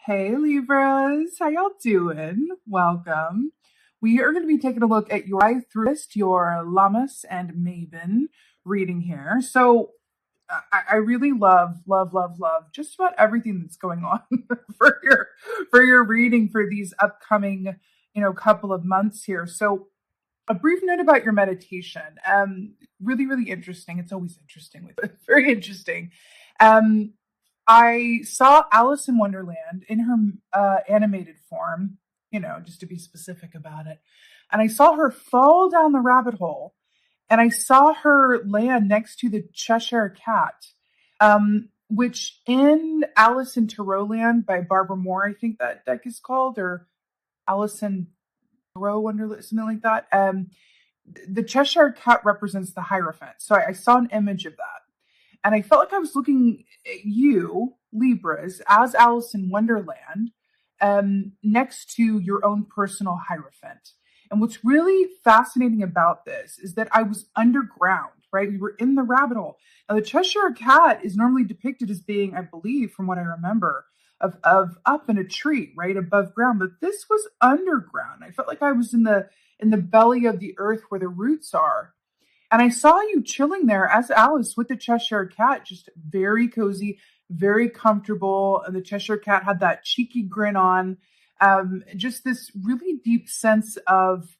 Hey Libras, how y'all doing? Welcome. We are going to be taking a look at your your Llamas and Maven reading here. I really love just about everything that's going on for your reading for these upcoming, couple of months here. So a brief note about your meditation. Really interesting. It's always interesting with it. Very interesting. Um, I saw Alice in Wonderland in her animated form, just to be specific about it. And I saw her fall down the rabbit hole, and I saw her land next to the Cheshire Cat, which in Alice in Land by Barbara Moore, I think that deck is called, or Alice in Wonderland, something like that. The Cheshire Cat represents the Hierophant. So I saw an image of that. And I felt like I was looking at you, Libras, as Alice in Wonderland, next to your own personal Hierophant. And what's really fascinating about this is that I was underground, right? We were in the rabbit hole. Now, the Cheshire Cat is normally depicted as being, I believe, from what I remember, of up in a tree, right, above ground. But this was underground. I felt like I was in the belly of the earth where the roots are. And I saw you chilling there as Alice with the Cheshire Cat, just very cozy, very comfortable. And the Cheshire Cat had that cheeky grin on. Just this really deep sense of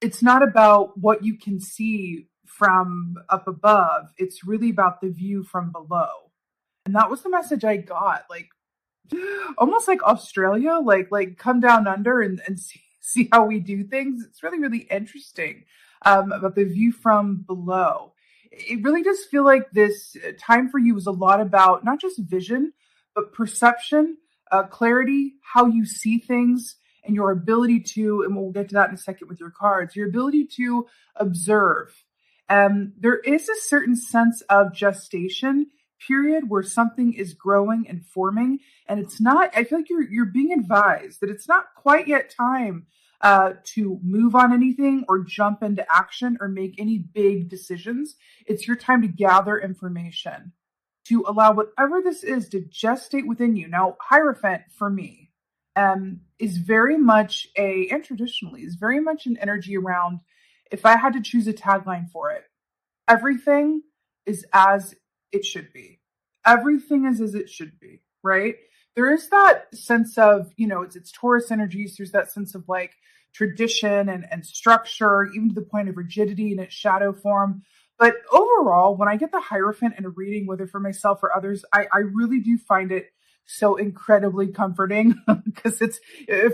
it's not about what you can see from up above. It's really about the view from below. And that was the message I got. Like almost like Australia, like come down under and see how we do things. It's really interesting. About the view from below. It really does feel like this time for you is a lot about not just vision, but perception, clarity, how you see things, and your ability to, and we'll get to that in a second with your cards, your ability to observe. There is a certain sense of gestation period where something is growing and forming, and it's not, I feel like you're being advised that it's not quite yet time to move on anything or jump into action or make any big decisions. It's your time to gather information, to allow whatever this is to gestate within you. Now, Hierophant for me is very much and traditionally is very much an energy around, if I had to choose a tagline for it, everything is as it should be. Everything is as it should be, right? There is that sense of, it's Taurus energies. There's that sense of like tradition and structure, even to the point of rigidity in its shadow form. But overall, when I get the Hierophant in a reading, whether for myself or others, I really do find it so incredibly comforting because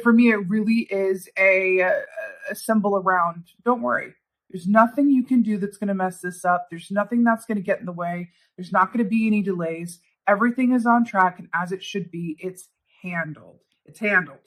for me, it really is a symbol around, don't worry. There's nothing you can do that's going to mess this up. There's nothing that's going to get in the way. There's not going to be any delays. Everything is on track and as it should be. It's handled. It's handled.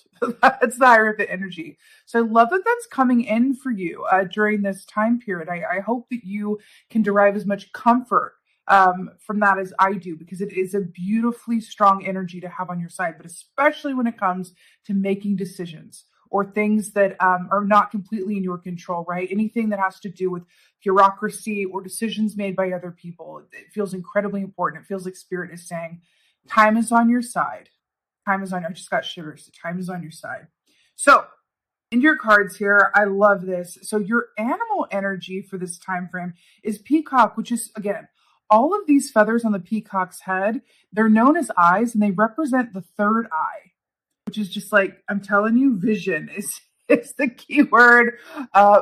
That's the Hierophant energy. So I love that that's coming in for you during this time period. I hope that you can derive as much comfort from that as I do, because it is a beautifully strong energy to have on your side, but especially when it comes to making decisions or things that are not completely in your control, right? Anything that has to do with bureaucracy or decisions made by other people, it feels incredibly important. It feels like Spirit is saying, time is on your side. Time is on, I just got shivers. The time is on your side. So in your cards here, I love this. So your animal energy for this time frame is peacock, which is, again, all of these feathers on the peacock's head, they're known as eyes, and they represent the third eye, which is just like, I'm telling you, vision is the key word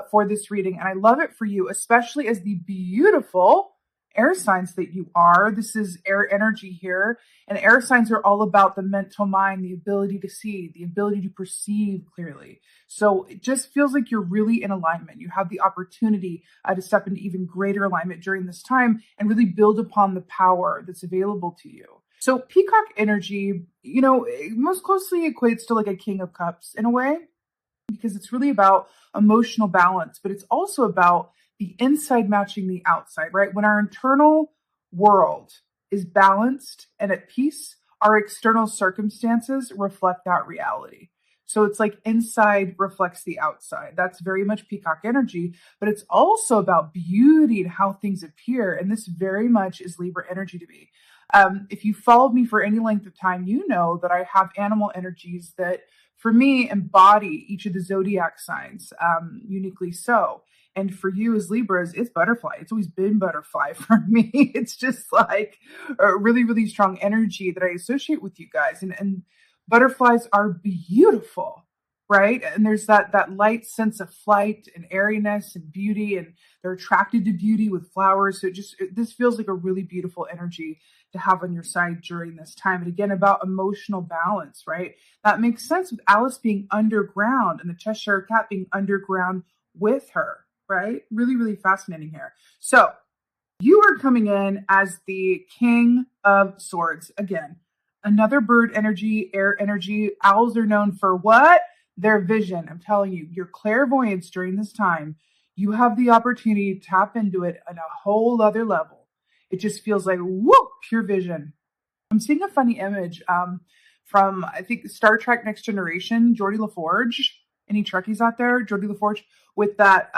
for this reading. And I love it for you, especially as the beautiful air signs that you are. This is air energy here. And air signs are all about the mental mind, the ability to see, the ability to perceive clearly. So it just feels like you're really in alignment. You have the opportunity to step into even greater alignment during this time and really build upon the power that's available to you. So peacock energy, most closely equates to like a King of Cups in a way, because it's really about emotional balance, but it's also about the inside matching the outside, right? When our internal world is balanced and at peace, our external circumstances reflect that reality. So it's like inside reflects the outside. That's very much peacock energy, but it's also about beauty and how things appear. And this very much is Libra energy to me. If you followed me for any length of time, you know that I have animal energies that, for me, embody each of the zodiac signs, uniquely so. And for you as Libras, it's butterfly. It's always been butterfly for me. It's just like a really, really strong energy that I associate with you guys. And butterflies are beautiful, right? And there's that light sense of flight and airiness and beauty, and they're attracted to beauty with flowers. So this feels like a really beautiful energy to have on your side during this time. And again, about emotional balance, right? That makes sense with Alice being underground and the Cheshire Cat being underground with her, right? Really, really fascinating here. So you are coming in as the King of Swords. Again, another bird energy, air energy. Owls are known for what? Their vision. I'm telling you, your clairvoyance during this time, you have the opportunity to tap into it on a whole other level. It just feels like, whoop, pure vision. I'm seeing a funny image from, I think, Star Trek Next Generation, Geordie LaForge. Any Trekkies out there? Geordie LaForge with that,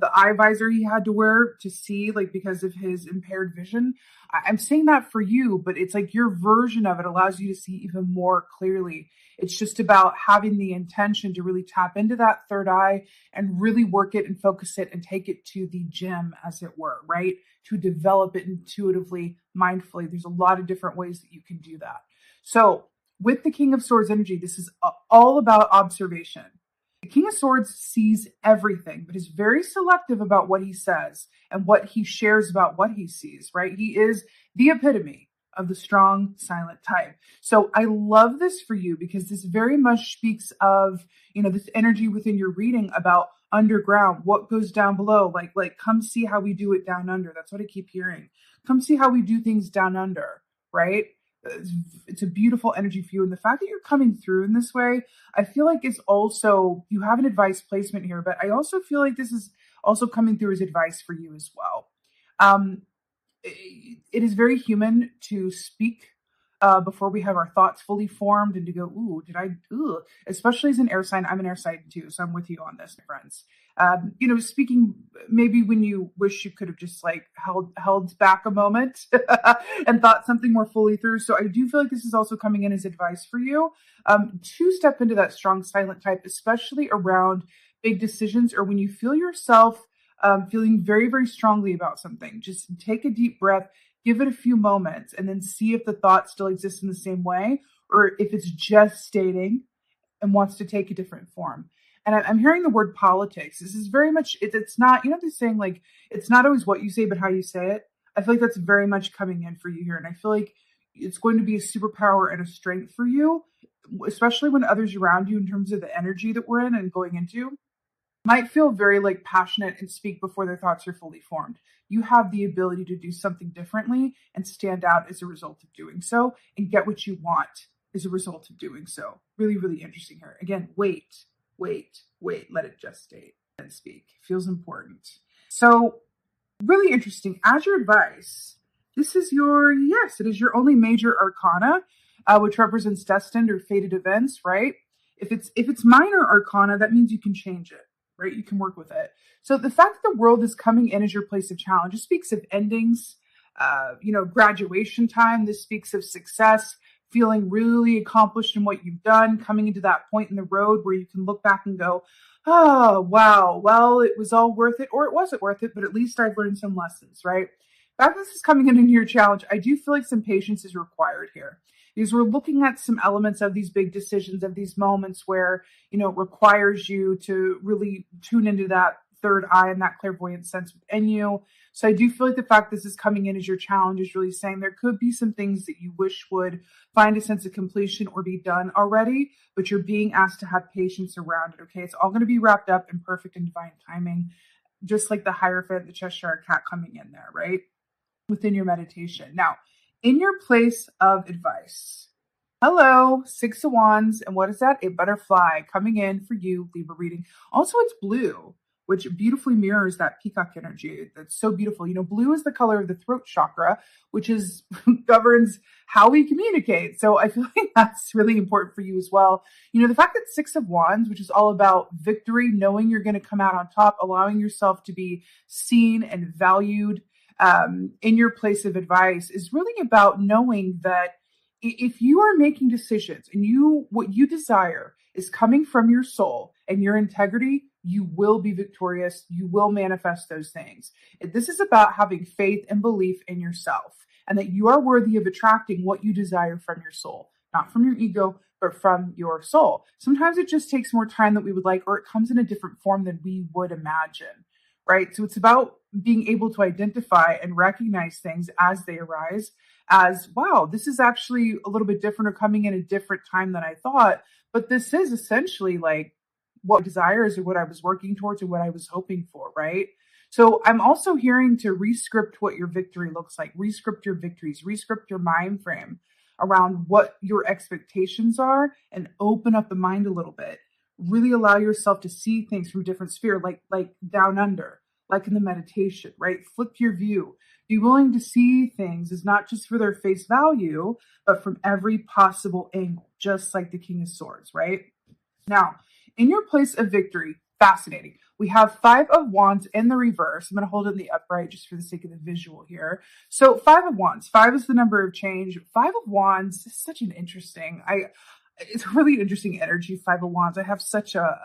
the eye visor he had to wear to see, like, because of his impaired vision. I'm saying that for you, but it's like your version of it allows you to see even more clearly. It's just about having the intention to really tap into that third eye and really work it and focus it and take it to the gym, as it were, right? To develop it intuitively, mindfully. There's a lot of different ways that you can do that. So with the King of Swords energy, this is all about observation. The King of Swords sees everything, but is very selective about what he says and what he shares about what he sees, right? He is the epitome of the strong, silent type. So I love this for you because this very much speaks of, this energy within your reading about underground, what goes down below, like come see how we do it down under. That's what I keep hearing. Come see how we do things down under, right? It's a beautiful energy for you. And the fact that you're coming through in this way, I feel like is also, you have an advice placement here, but I also feel like this is also coming through as advice for you as well. It is very human to speak before we have our thoughts fully formed and to go, especially as an air sign. I'm an air sign too, so I'm with you on this, my friends. Speaking maybe when you wish you could have just like held back a moment and thought something more fully through. So I do feel like this is also coming in as advice for you to step into that strong silent type, especially around big decisions or when you feel yourself feeling very, very strongly about something. Just take a deep breath, give it a few moments, and then see if the thought still exists in the same way or if it's just stating and wants to take a different form. And I'm hearing the word politics. This is very much, it's not, they're saying like, it's not always what you say, but how you say it. I feel like that's very much coming in for you here. And I feel like it's going to be a superpower and a strength for you, especially when others around you, in terms of the energy that we're in and going into, might feel very like passionate and speak before their thoughts are fully formed. You have the ability to do something differently and stand out as a result of doing so and get what you want as a result of doing so. Really, really interesting here. Again, wait, let it just state and speak. Feels important. So really interesting. As your advice, this is it is your only major arcana, which represents destined or fated events, right? If it's minor arcana, that means you can change it, right? You can work with it. So the fact that the world is coming in as your place of challenge, it speaks of endings, graduation time. This speaks of success, feeling really accomplished in what you've done, coming into that point in the road where you can look back and go, oh, wow, well, it was all worth it, or it wasn't worth it, but at least I've learned some lessons, right? The fact that this is coming into your challenge, I do feel like some patience is required here. Because we're looking at some elements of these big decisions, of these moments where, it requires you to really tune into that third eye and that clairvoyant sense within you. So I do feel like the fact this is coming in as your challenge is really saying there could be some things that you wish would find a sense of completion or be done already, but you're being asked to have patience around it, okay? It's all going to be wrapped up in perfect and divine timing, just like the Hierophant, the Cheshire Cat coming in there, right? Within your meditation. Now, in your place of advice, hello, Six of Wands, and what is that? A butterfly coming in for you, Libra reading. Also, it's blue, which beautifully mirrors that peacock energy. That's so beautiful. Blue is the color of the throat chakra, which governs how we communicate. So I feel like that's really important for you as well. The fact that Six of Wands, which is all about victory, knowing you're going to come out on top, allowing yourself to be seen and valued, in your place of advice is really about knowing that if you are making decisions and what you desire is coming from your soul and your integrity, you will be victorious. You will manifest those things. This is about having faith and belief in yourself and that you are worthy of attracting what you desire from your soul, not from your ego, but from your soul. Sometimes it just takes more time than we would like, or it comes in a different form than we would imagine, right? So it's about being able to identify and recognize things as they arise as, wow, this is actually a little bit different or coming in a different time than I thought. But this is essentially like what desires or what I was working towards or what I was hoping for, right? So I'm also hearing to rescript what your victory looks like, rescript your victories, rescript your mind frame around what your expectations are and open up the mind a little bit. Really allow yourself to see things from different sphere, like down under, like in the meditation, right? Flip your view. Be willing to see things as not just for their face value, but from every possible angle, just like the King of Swords, right? Now, in your place of victory, fascinating. We have 5 of Wands in the reverse. I'm going to hold it in the upright just for the sake of the visual here. So 5 of Wands, 5 is the number of change. 5 of Wands is such an interesting, it's really interesting energy, 5 of Wands. I have such a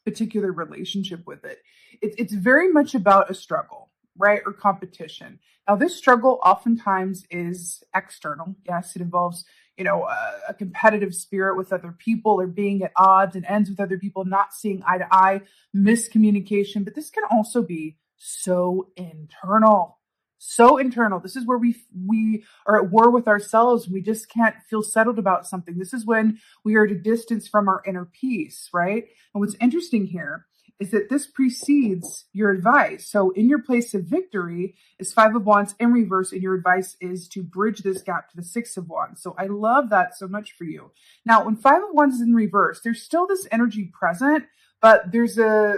particular relationship with it. It's very much about a struggle, right? Or competition. Now, this struggle oftentimes is external. Yes, it involves, a competitive spirit with other people or being at odds and ends with other people, not seeing eye to eye, miscommunication. But this can also be so internal. So internal. This is where we are at war with ourselves. We just can't feel settled about something. This is when we are at a distance from our inner peace, right? And what's interesting here is that this precedes your advice. So in your place of victory is 5 of Wands in reverse, and your advice is to bridge this gap to the 6 of Wands. So I love that so much for you. Now, when 5 of Wands is in reverse, there's still this energy present, but there's a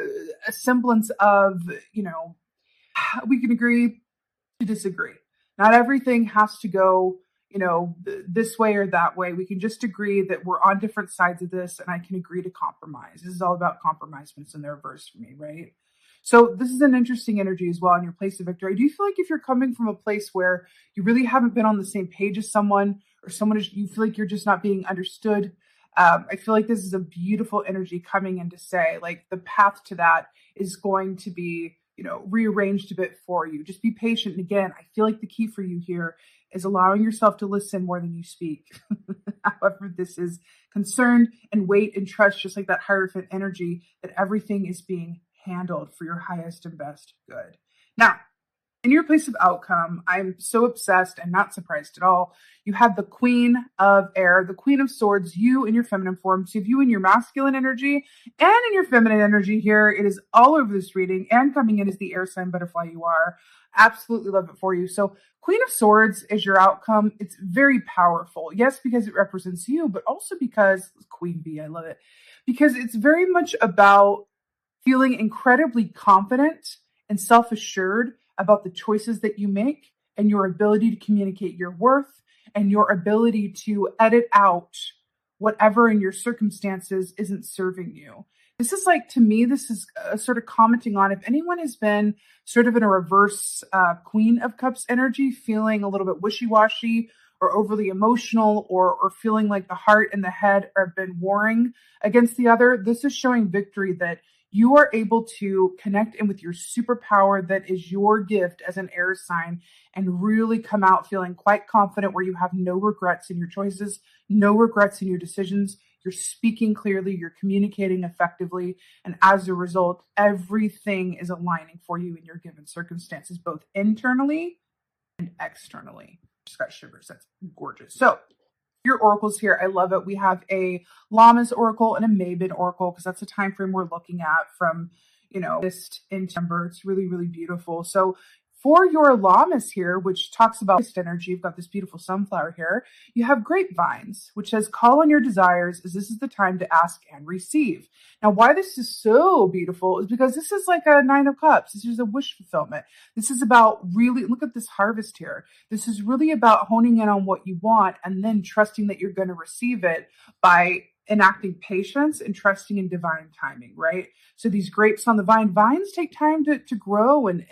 semblance of, we can agree to disagree. Not everything has to go, this way or that way. We can just agree that we're on different sides of this, and I can agree to compromise. This is all about compromise when it's in the reverse for me, right? So this is an interesting energy as well in your place of victory. Do you feel like if you're coming from a place where you really haven't been on the same page as someone, or you feel like you're just not being understood? I feel like this is a beautiful energy coming in to say, like, the path to that is going to be, rearranged a bit for you. Just be patient. And again, I feel like the key for you here is allowing yourself to listen more than you speak. However, this is concerned and wait and trust, just like that Hierophant energy, that everything is being handled for your highest and best good. Now, in your place of outcome, I'm so obsessed and not surprised at all. You have the Queen of Air, the Queen of Swords, you in your feminine form. So you have you in your masculine energy and in your feminine energy here. It is all over this reading and coming in as the air sign butterfly you are. Absolutely love it for you. So Queen of Swords is your outcome. It's very powerful. Yes, because it represents you, but also because Queen Bee, I love it. Because it's very much about feeling incredibly confident and self-assured about the choices that you make and your ability to communicate your worth and your ability to edit out whatever in your circumstances isn't serving you. This is like, to me, this is sort of commenting on if anyone has been sort of in a reverse Queen of Cups energy, feeling a little bit wishy-washy or overly emotional or feeling like the heart and the head have been warring against the other. This is showing victory that you are able to connect in with your superpower that is your gift as an air sign and really come out feeling quite confident, where you have no regrets in your choices, no regrets in your decisions. You're speaking clearly, you're communicating effectively, and as a result, everything is aligning for you in your given circumstances, both internally and externally. Just got shivers. That's gorgeous. So your oracles here, I love it. We have a Lammas oracle and a Mabon oracle, because that's the time frame we're looking at from, August in September. It's really, really beautiful. So for your Lammas here, which talks about this energy, you've got this beautiful sunflower here. You have grapevines, which says, call on your desires, as this is the time to ask and receive. Now, why this is so beautiful is because this is like a 9 of Cups. This is a wish fulfillment. This is about really, look at this harvest here. This is really about honing in on what you want and then trusting that you're going to receive it by enacting patience and trusting in divine timing, right? So these grapes on the vines take time to grow and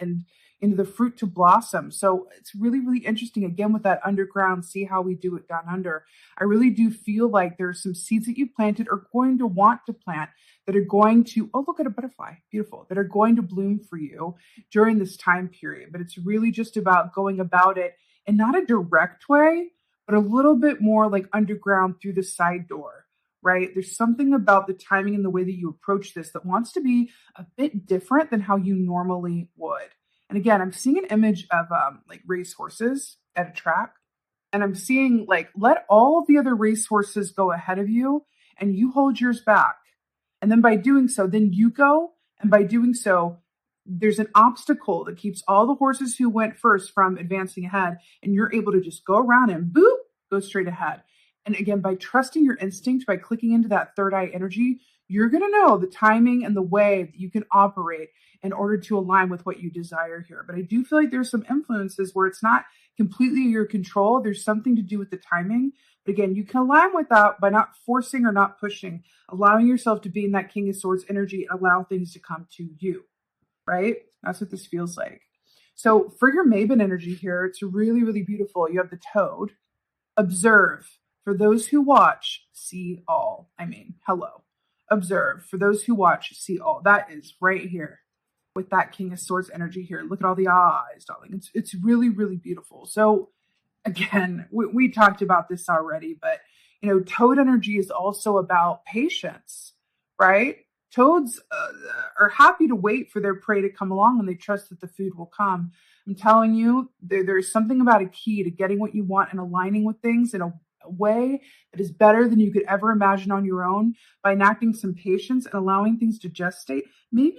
into the fruit to blossom. So it's really, really interesting. Again, with that underground, see how we do it down under. I really do feel like there's some seeds that you planted or going to want to plant that are going to, oh, look at a butterfly, beautiful, that are going to bloom for you during this time period. But it's really just about going about it in not a direct way, but a little bit more like underground through the side door, right? There's something about the timing and the way that you approach this that wants to be a bit different than how you normally would. And again, I'm seeing an image of like race horses at a track. And I'm seeing like, let all the other race horses go ahead of you and you hold yours back. And then by doing so, then you go. And by doing so, there's an obstacle that keeps all the horses who went first from advancing ahead. And you're able to just go around and boop, go straight ahead. And again, by trusting your instinct, by clicking into that third eye energy, you're going to know the timing and the way that you can operate in order to align with what you desire here. But I do feel like there's some influences where it's not completely your control. There's something to do with the timing. But again, you can align with that by not forcing or not pushing, allowing yourself to be in that King of Swords energy and allow things to come to you, right? That's what this feels like. So for your Maven energy here, it's really, really beautiful. You have the Toad. Observe. For those who watch, see all. I mean, hello. Observe. For those who watch, see all. That is right here with that King of Swords energy here. Look at all the eyes, darling. It's really, really beautiful. So again, we talked about this already, but Toad energy is also about patience, right? Toads are happy to wait for their prey to come along and they trust that the food will come. I'm telling you, there's something about a key to getting what you want and aligning with things in a way that is better than you could ever imagine on your own by enacting some patience and allowing things to gestate, maybe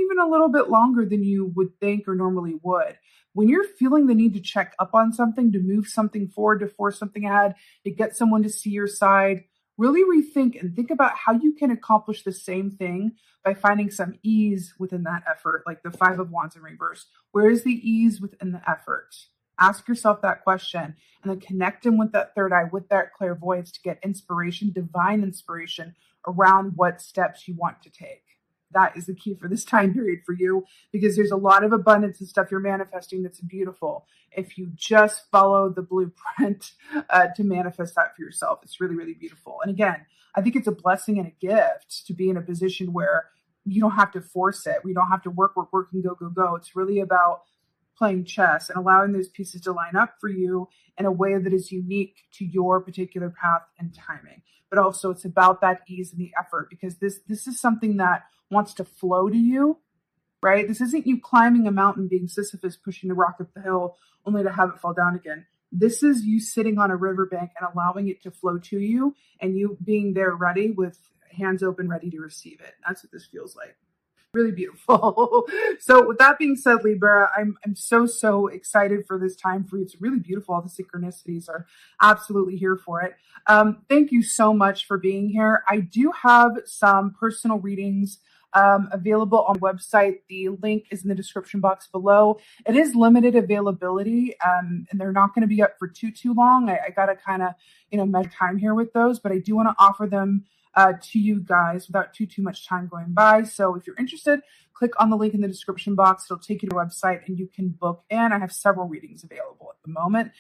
even a little bit longer than you would think or normally would. When you're feeling the need to check up on something, to move something forward, to force something ahead, to get someone to see your side, really rethink and think about how you can accomplish the same thing by finding some ease within that effort, like the Five of Wands in reverse. Where is the ease within the effort? Ask yourself that question and then connect in with that third eye, with that clairvoyance to get inspiration, divine inspiration around what steps you want to take. That is the key for this time period for you, because there's a lot of abundance and stuff you're manifesting that's beautiful. If you just follow the blueprint to manifest that for yourself, it's really, really beautiful. And again, I think it's a blessing and a gift to be in a position where you don't have to force it. We don't have to work, and go. It's really about playing chess and allowing those pieces to line up for you in a way that is unique to your particular path and timing. But also it's about that ease and the effort, because this is something that wants to flow to you, right? This isn't you climbing a mountain, being Sisyphus, pushing the rock up the hill only to have it fall down again. This is you sitting on a riverbank and allowing it to flow to you and you being there ready with hands open, ready to receive it. That's what this feels like. Really beautiful. So with that being said, Libra, I'm so excited for this time for you. It's really beautiful. All the synchronicities are absolutely here for it. Thank you so much for being here. I do have some personal readings available on the website. The link is in the description box below. It is limited availability, and they're not going to be up for too long. I got to kind of, measure time here with those, but I do want to offer them to you guys without too much time going by. So if you're interested, click on the link in the description box. It'll take you to the website and you can book in. I have several readings available at the moment,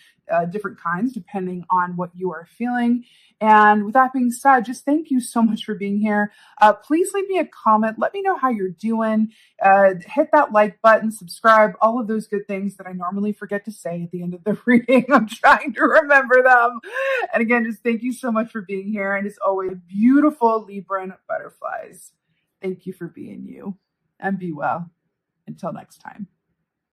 different kinds depending on what you are feeling. And with that being said, just thank you so much for being here. Please leave me a comment. Let me know how you're doing. Hit that like button, subscribe, all of those good things that I normally forget to say at the end of the reading. I'm trying to remember them. And again, just thank you so much for being here. And as always, beautiful Libran butterflies. Thank you for being you, and be well. Until next time.